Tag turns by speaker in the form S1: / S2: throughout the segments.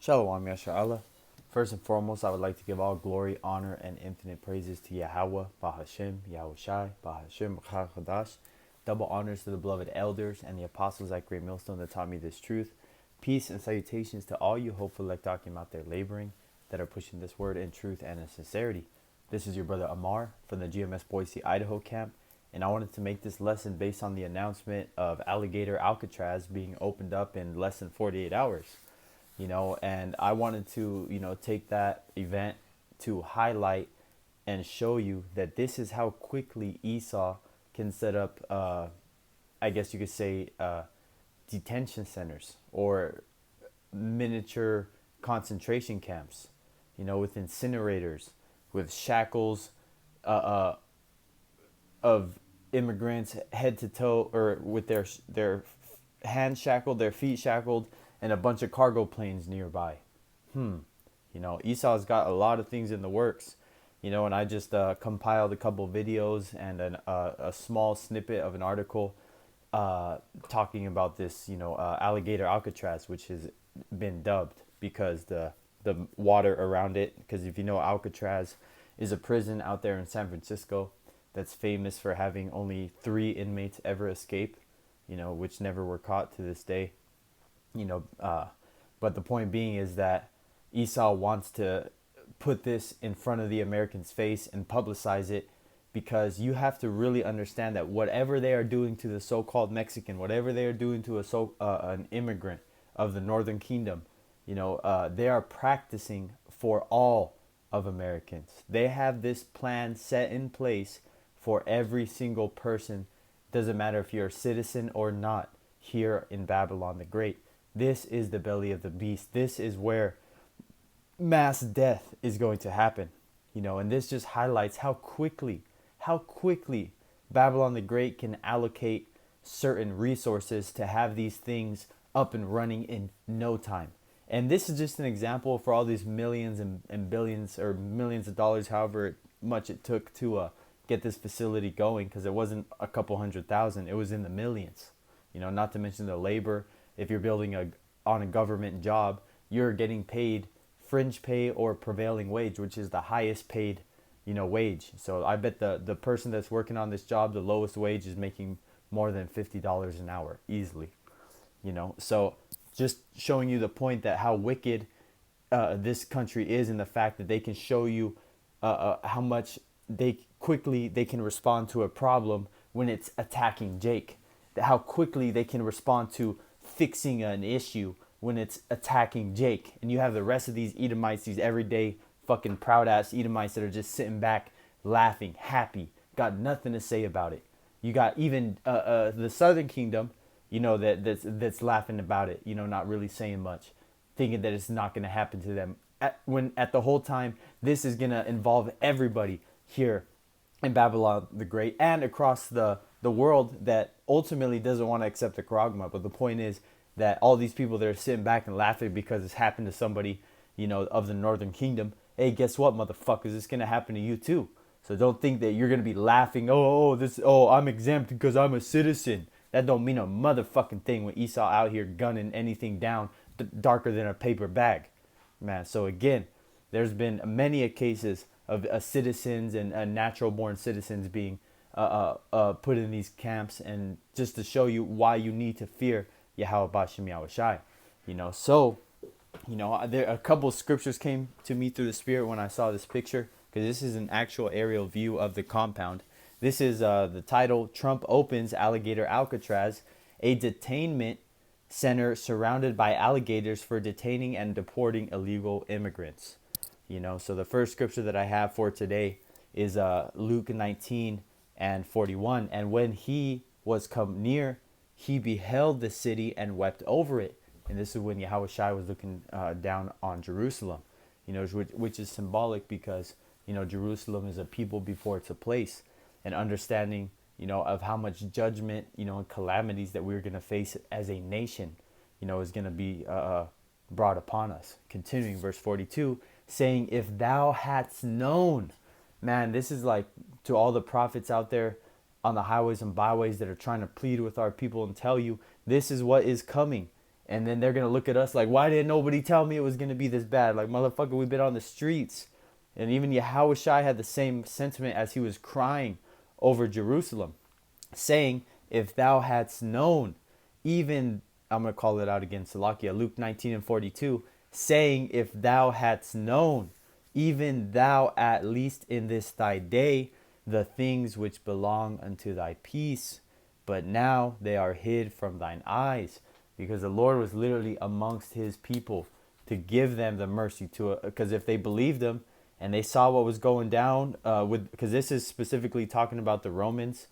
S1: Shalom, Yasha. First and foremost, I would like to give all glory, honor, and infinite praises to Yahweh, Bahashem, Yahushai, Bahashem, Chadash. Double honors to the beloved elders and the apostles at Great Millstone that taught me this truth. Peace and salutations to all you hopeful lektakim out there laboring that are pushing this word in truth and in sincerity. This is your brother Amar from the GMS Boise, Idaho camp, and I wanted to make this lesson based on the announcement of Alligator Alcatraz being opened up in less than 48 hours. And I wanted to, take that event to highlight and show you that this is how quickly Esau can set up, I guess you could say, detention centers or miniature concentration camps, with incinerators, with shackles of immigrants head to toe, or with their hands shackled, their feet shackled, and a bunch of cargo planes nearby. Esau's got a lot of things in the works, and I just compiled a couple videos and a small snippet of an article talking about this, Alligator Alcatraz, which has been dubbed because the water around it. Because if you know, Alcatraz is a prison out there in San Francisco that's famous for having only 3 inmates ever escape, which never were caught to this day. But the point being is that Esau wants to put this in front of the Americans' face and publicize it, because you have to really understand that whatever they are doing to the so-called Mexican, whatever they are doing to an immigrant of the Northern Kingdom, they are practicing for all of Americans. They have this plan set in place for every single person. Doesn't matter if you're a citizen or not here in Babylon the Great. This is the belly of the beast. This is where mass death is going to happen. And this just highlights how quickly Babylon the Great can allocate certain resources to have these things up and running in no time. And this is just an example for all these millions and billions, or millions of dollars, however much it took to get this facility going, because it wasn't a couple 100,000, it was in the millions. Not to mention the labor. If you're building on a government job, you're getting paid fringe pay or prevailing wage, which is the highest paid, wage. So I bet the person that's working on this job, the lowest wage, is making more than $50 an hour easily. So just showing you the point that how wicked this country is, in the fact that they can show you how much they can respond to a problem when it's attacking Jake. How quickly they can respond to fixing an issue when it's attacking Jake. And you have the rest of these Edomites, these everyday fucking proud ass Edomites, that are just sitting back laughing, happy, got nothing to say about it. You got even the Southern Kingdom, that's laughing about it, not really saying much, thinking that it's not going to happen to them, at the whole time this is going to involve everybody here in Babylon the Great and across the world that ultimately doesn't want to accept the Charagma. But the point is that all these people that are sitting back and laughing because it's happened to somebody, of the Northern Kingdom, hey, guess what, motherfuckers, it's going to happen to you too. So don't think that you're going to be laughing, I'm exempt because I'm a citizen. That don't mean a motherfucking thing when Esau out here gunning anything down darker than a paper bag, man. So again, there's been many cases of citizens and natural born citizens being put in these camps, and just to show you why you need to fear Yahweh Bashem Yahushai. There a couple of scriptures came to me through the spirit when I saw this picture, because this is an actual aerial view of the compound. This is the title: Trump opens Alligator Alcatraz, a detainment center surrounded by alligators for detaining and deporting illegal immigrants. So the first scripture that I have for today is Luke 19:41. And when he was come near, he beheld the city and wept over it. And this is when Yahushua was looking down on Jerusalem, which is symbolic, because, Jerusalem is a people before it's a place. And understanding, of how much judgment, and calamities that we're going to face as a nation, is going to be brought upon us. Continuing verse 42, saying, if thou hadst known. Man, this is like to all the prophets out there on the highways and byways that are trying to plead with our people and tell you this is what is coming. And then they're gonna look at us like, why didn't nobody tell me it was gonna be this bad? Like, motherfucker, we've been on the streets. And even Yahushua had the same sentiment as he was crying over Jerusalem, saying, if thou hadst known, even, I'm going to call it out again, Salakia, Luke 19:42, saying, if thou hadst known, even thou at least in this thy day, the things which belong unto thy peace, but now they are hid from thine eyes. Because the Lord was literally amongst his people to give them the mercy to it. Because if they believed him and they saw what was going down, because this is specifically talking about the Romans,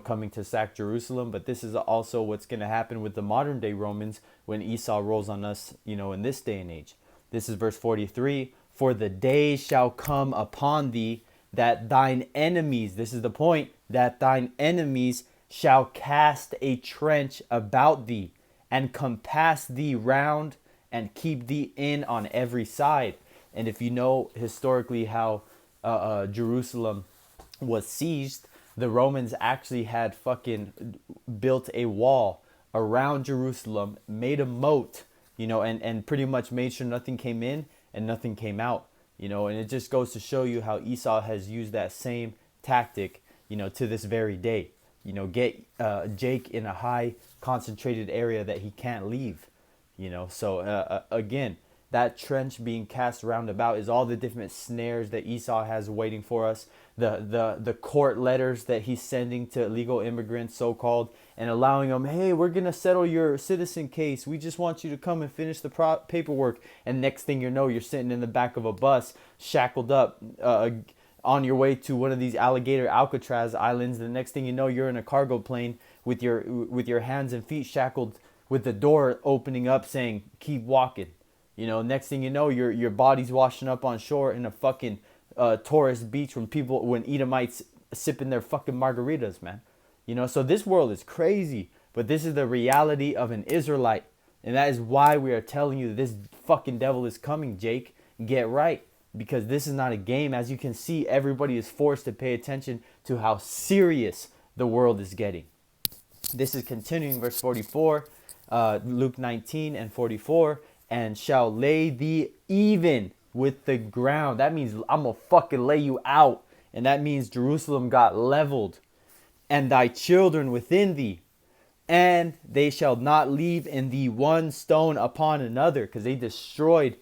S1: coming to sack Jerusalem, but this is also what's going to happen with the modern day Romans when Esau rolls on us, in this day and age. This is verse 43. For the day shall come upon thee that thine enemies, this is the point, that thine enemies shall cast a trench about thee and compass thee round and keep thee in on every side. And if you know historically how Jerusalem was sieged, the Romans actually had fucking built a wall around Jerusalem, made a moat, and pretty much made sure nothing came in and nothing came out, and it just goes to show you how Esau has used that same tactic, to this very day. Get Jake in a high concentrated area that he can't leave, So again, that trench being cast round about is all the different snares that Esau has waiting for us. The court letters that he's sending to illegal immigrants, so-called, and allowing them, hey, we're going to settle your citizen case. We just want you to come and finish the paperwork. And next thing you know, you're sitting in the back of a bus, shackled up, on your way to one of these Alligator Alcatraz islands. The next thing you know, you're in a cargo plane with your hands and feet shackled, with the door opening up saying, keep walking. Next thing you know, your body's washing up on shore in a fucking tourist beach when Edomites sipping their fucking margaritas, man. So this world is crazy, but this is the reality of an Israelite. And that is why we are telling you this fucking devil is coming, Jake. Get right. Because this is not a game. As you can see, everybody is forced to pay attention to how serious the world is getting. This is continuing verse 44, Luke 19:44. And shall lay thee even with the ground. That means I'm going to fucking lay you out. And that means Jerusalem got leveled. And thy children within thee. And they shall not leave in thee one stone upon another. Because they destroyed,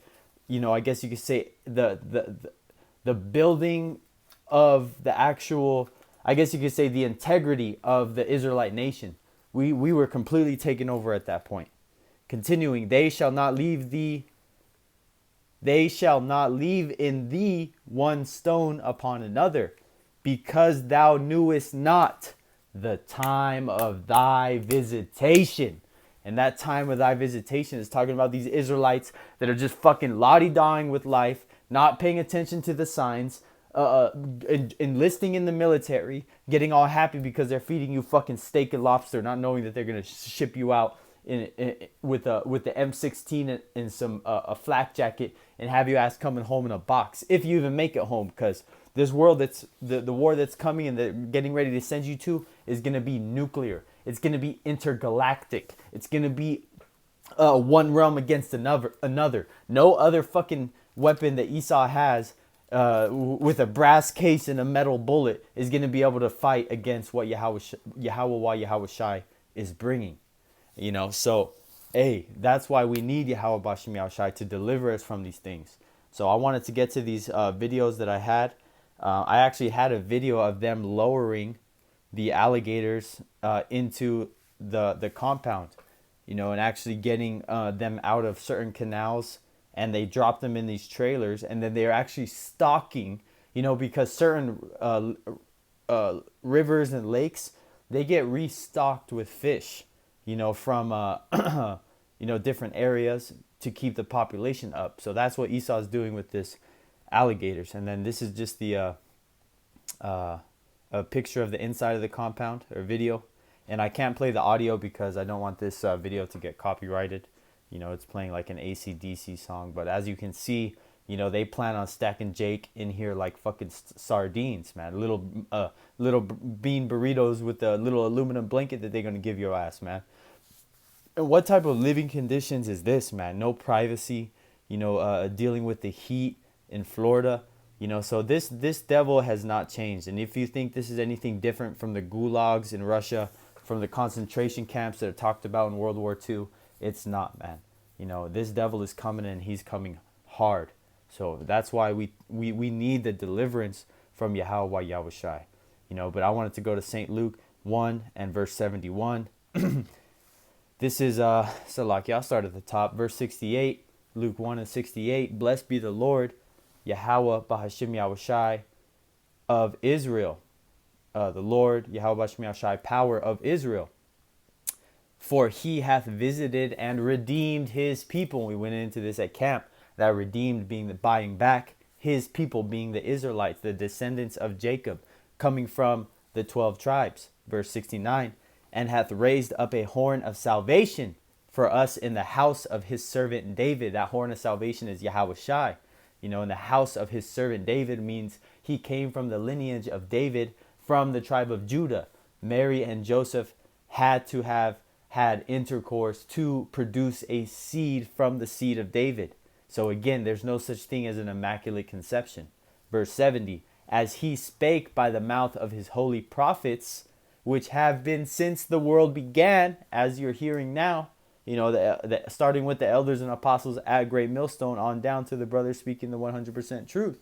S1: I guess you could say, the building of the actual, I guess you could say, the integrity of the Israelite nation. We were completely taken over at that point. Continuing, they shall not leave in thee one stone upon another, because thou knewest not the time of thy visitation. And that time of thy visitation is talking about these Israelites that are just fucking la-di-daing with life, not paying attention to the signs, enlisting in the military, getting all happy because they're feeding you fucking steak and lobster, not knowing that they're going to ship you out with the M16 and some a flak jacket and have your ass coming home in a box, if you even make it home. Because this world that's the war that's coming and they're getting ready to send you to is going to be nuclear. It's going to be intergalactic. It's going to be one realm against another. No other fucking weapon that Esau has with a brass case and a metal bullet is going to be able to fight against what Yahweh Shai is bringing. So, hey, that's why we need Yahweh Bashim Yahushai to deliver us from these things. So I wanted to get to these videos that I had. I actually had a video of them lowering the alligators into the compound, and actually getting them out of certain canals, and they dropped them in these trailers, and then they're actually stocking, because certain rivers and lakes, they get restocked with fish, from different areas to keep the population up. So that's what Esau is doing with this alligators. And then this is just the a picture of the inside of the compound, or video. And I can't play the audio because I don't want this video to get copyrighted. It's playing like an AC/DC song. But as you can see, they plan on stacking Jake in here like fucking sardines, man. Little bean burritos with a little aluminum blanket that they're going to give your ass, man. And what type of living conditions is this, man? No privacy, dealing with the heat in Florida, so this devil has not changed. And if you think this is anything different from the gulags in Russia, from the concentration camps that are talked about in World War II, it's not, man. This devil is coming, and he's coming hard. So that's why we need the deliverance from Yahweh Yahushai. But I wanted to go to St. Luke 1 and verse 71. This is Salaki. I'll start at the top. Verse 68, Luke 1 and 68. Blessed be the Lord, Yahweh Bahashim Yahushai of Israel. The Lord, Yahweh Bahashim Yahushai, power of Israel. For he hath visited and redeemed his people. We went into this at camp. That redeemed being the buying back. His people being the Israelites, the descendants of Jacob, coming from the 12 tribes. Verse 69. And hath raised up a horn of salvation for us in the house of his servant David. That horn of salvation is Yahushai. In the house of his servant David means he came from the lineage of David from the tribe of Judah. Mary and Joseph had to have had intercourse to produce a seed from the seed of David. So again, there's no such thing as an immaculate conception. Verse 70. As he spake by the mouth of his holy prophets, which have been since the world began, as you're hearing now, starting with the elders and apostles at Great Millstone on down to the brothers speaking the 100% truth.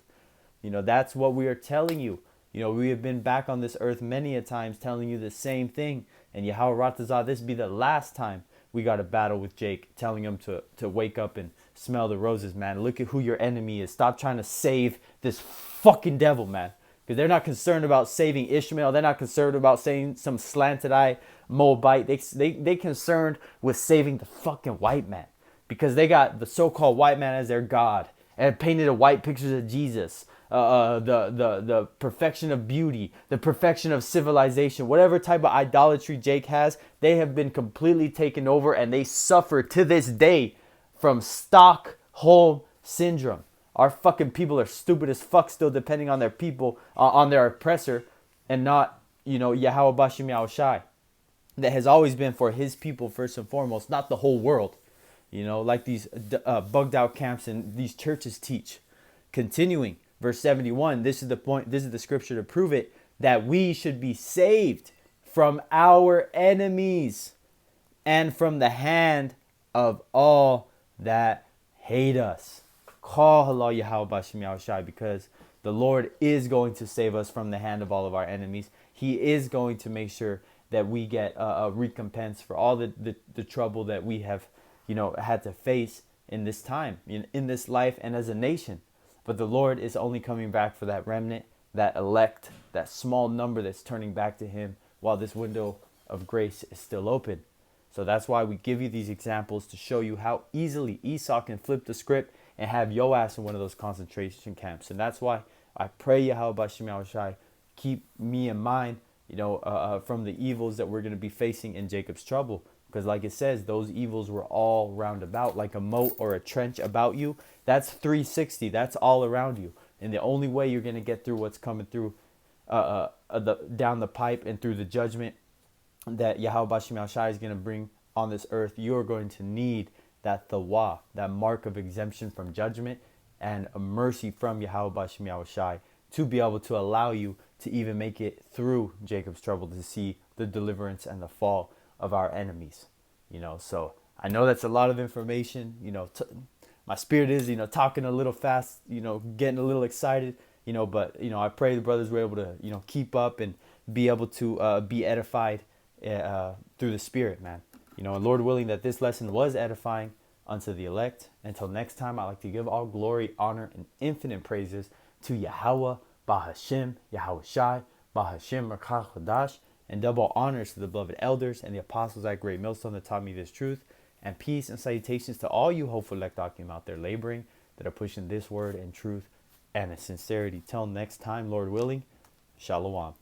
S1: That's what we are telling you. We have been back on this earth many a times telling you the same thing. And Yahweh Ratazah, this be the last time we got a battle with Jake, telling him to wake up and smell the roses, man. Look at who your enemy is. Stop trying to save this fucking devil, man. Because they're not concerned about saving Ishmael. They're not concerned about saving some slanted-eye Moabite. They concerned with saving the fucking white man. Because they got the so-called white man as their God. And painted a white pictures of Jesus. The perfection of beauty. The perfection of civilization. Whatever type of idolatry Jake has, they have been completely taken over. And they suffer to this day from Stockholm Syndrome. Our fucking people are stupid as fuck still, depending on their people, on their oppressor, and not, Yahweh Bashim Yahushai. That has always been for his people first and foremost, not the whole world. Like these bugged out camps and these churches teach. Continuing, verse 71, this is the point, this is the scripture to prove it, that we should be saved from our enemies and from the hand of all that hate us. Call halal Yahweh Bashim Yahushai, because the Lord is going to save us from the hand of all of our enemies. He is going to make sure that we get a recompense for all the trouble that we have, had to face in this time, in this life, and as a nation. But the Lord is only coming back for that remnant, that elect, that small number that's turning back to him while this window of grace is still open. So that's why we give you these examples to show you how easily Esau can flip the script and have your ass in one of those concentration camps. And that's why I pray Yahweh Bashim Yahushai keep me in mind, from the evils that we're going to be facing in Jacob's trouble. Because like it says, those evils were all round about, like a moat or a trench about you. That's 360. That's all around you. And the only way you're going to get through what's coming through down the pipe and through the judgment that Yahweh Bashim Yahushai is going to bring on this earth, you're going to need that thawa, that mark of exemption from judgment and a mercy from Yahweh Bashim Yahushai to be able to allow you to even make it through Jacob's trouble, to see the deliverance and the fall of our enemies. So I know that's a lot of information. My spirit is, talking a little fast, getting a little excited, but, I pray the brothers were able to, keep up and be able to be edified through the Spirit, man. And Lord willing that this lesson was edifying unto the elect. Until next time, I'd like to give all glory, honor, and infinite praises to Yahweh, Bahashim, Yahushai, Bahashim, Rakach Hadash, and double honors to the beloved elders and the apostles at Great Millstone that taught me this truth. And peace and salutations to all you hopeful lektakim out there laboring, that are pushing this word and truth and in sincerity. Till next time, Lord willing, Shalom.